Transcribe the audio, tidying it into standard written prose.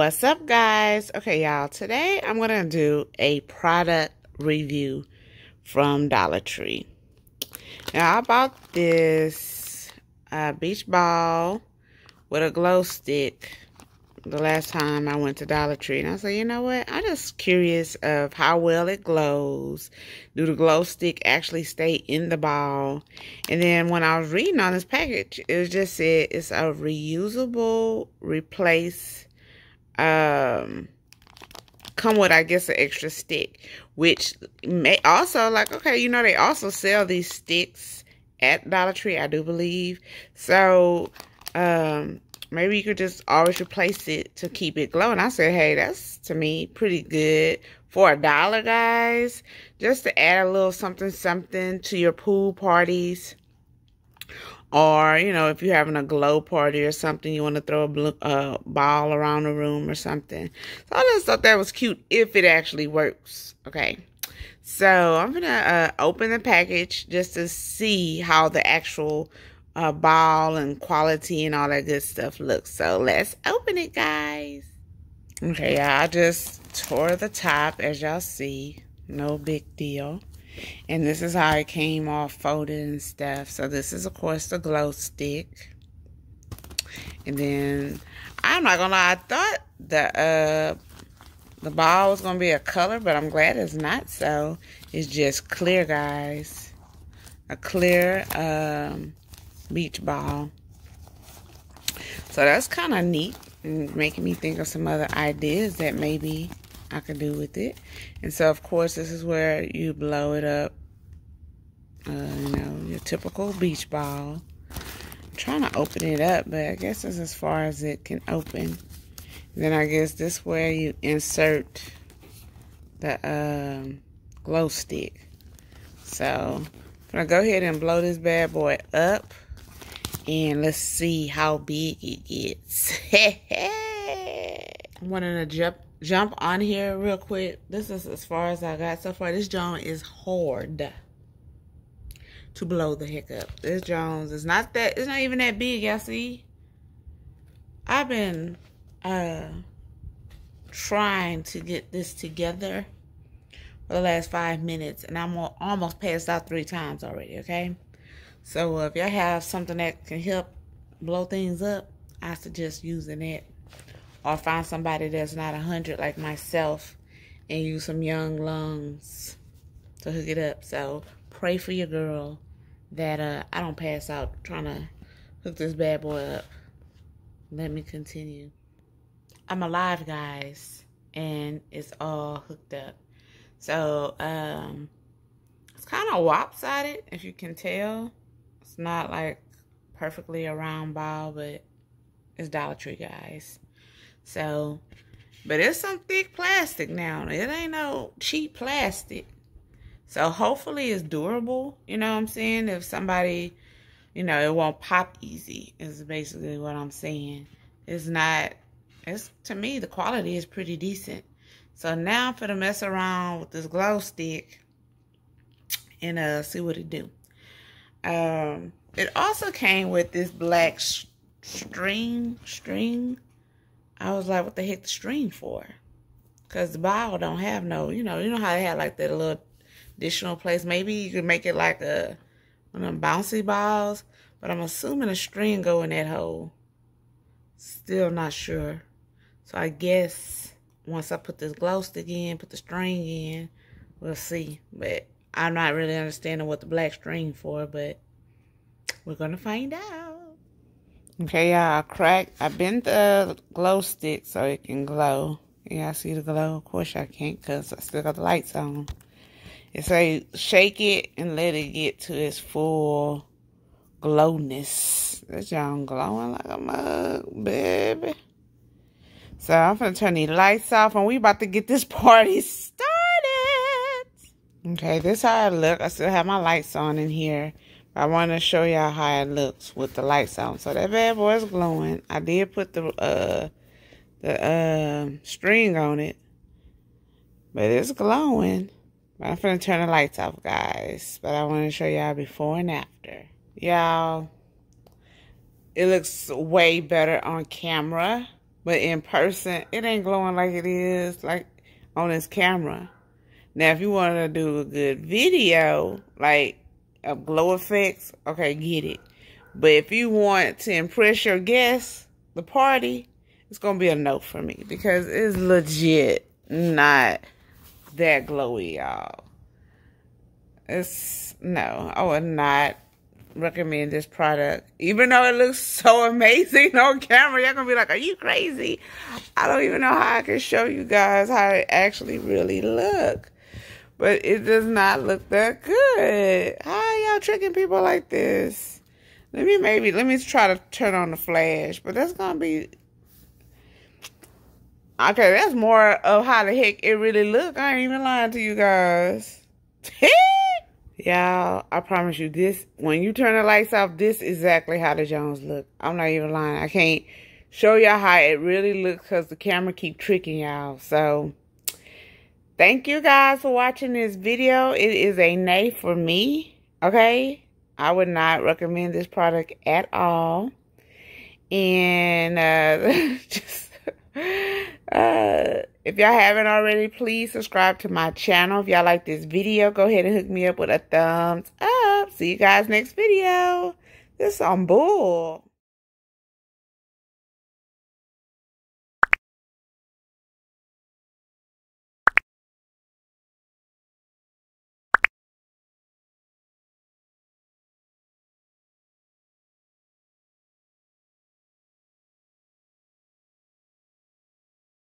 What's up, guys? Okay, y'all, today I'm gonna do a product review from Dollar Tree. Now, I bought this beach ball with a glow stick the last time I went to Dollar Tree, and I said, you know what, I'm just curious of how well it glows. Do the glow stick actually stay in the ball? And then when I was reading on this package, it just said it's a reusable replace, come with, I guess, an extra stick, which may also, like, okay, you know, they also sell these sticks at Dollar Tree, I do believe. So maybe you could just always replace it to keep it glowing. I said, hey, that's, to me, pretty good for $1, guys. Just to add a little something to your pool parties. Or, you know, if you're having a glow party or something, you want to throw a ball around the room or something. So I just thought that was cute if it actually works. Okay. So I'm going to open the package just to see how the actual ball and quality and all that good stuff looks. So let's open it, guys. Okay, I just tore the top, as y'all see. No big deal. And this is how it came all folded and stuff. So this is, of course, the glow stick. And then, I'm not gonna lie, I thought the ball was gonna be a color, but I'm glad it's not. So it's just clear, guys. A clear beach ball. So that's kind of neat and making me think of some other ideas that maybe I could do with it. And so, of course, this is where you blow it up. You know, your typical beach ball. I'm trying to open it up, but I guess that's as far as it can open. Then I guess this is where you insert the glow stick. So I'm gonna go ahead and blow this bad boy up, and let's see how big it gets. I'm wanting to jump on here real quick. This is as far as I got so far. This Jones is hard to blow the heck up. This Jones is not that, it's not even that big, y'all see? I've been trying to get this together for the last 5 minutes, and I'm almost passed out 3 times already, okay? So if y'all have something that can help blow things up, I suggest using it. Or find somebody that's not 100 like myself and use some young lungs to hook it up. So pray for your girl that I don't pass out trying to hook this bad boy up. Let me continue. I'm alive, guys, and it's all hooked up. So it's kind of lopsided, if you can tell. It's not like perfectly a round ball, but it's Dollar Tree, guys. So, but it's some thick plastic now. It ain't no cheap plastic. So hopefully it's durable. You know what I'm saying? If somebody, you know, it won't pop easy is basically what I'm saying. It's not, to me, the quality is pretty decent. So now I'm finna mess around with this glow stick and see what it do. It also came with this black string. I was like, what the heck the string for? Because the ball don't have no, you know how they have like that little additional place. Maybe you could make it like one of them bouncy balls. But I'm assuming a string go in that hole. Still not sure. So I guess once I put this glow stick in, put the string in, we'll see. But I'm not really understanding what the black string for, but we're going to find out. Okay, y'all, I bent the glow stick so it can glow. Yeah, I see the glow. Of course I can't because I still got the lights on. It say shake it and let it get to its full glowness. This y'all glowing like a mug, baby. So I'm gonna turn the lights off and we about to get this party started. Okay, this is how it look. I still have my lights on in here. I want to show y'all how it looks with the lights on. So that bad boy is glowing. I did put the string on it, but it's glowing. But I'm finna turn the lights off, guys. But I want to show y'all before and after. Y'all, it looks way better on camera. But in person, it ain't glowing like it is like on this camera. Now, if you want to do a good video, like of glow effects, okay, get it. But if you want to impress your guests, the party, it's going to be a no for me. Because it's legit not that glowy, y'all. No, I would not recommend this product. Even though it looks so amazing on camera, y'all gonna be like, are you crazy? I don't even know how I can show you guys how it actually really look. But it does not look that good. How are y'all tricking people like this? Let me try to turn on the flash. But that's gonna be... Okay, that's more of how the heck it really look. I ain't even lying to you guys. Y'all, I promise you this, when you turn the lights off, this is exactly how the Jones look. I'm not even lying. I can't show y'all how it really looks because the camera keep tricking y'all. So, thank you guys for watching this video. It is a nay for me, okay? I would not recommend this product at all. And, if y'all haven't already, please subscribe to my channel. If y'all like this video, go ahead and hook me up with a thumbs up. See you guys next video. This is on bull.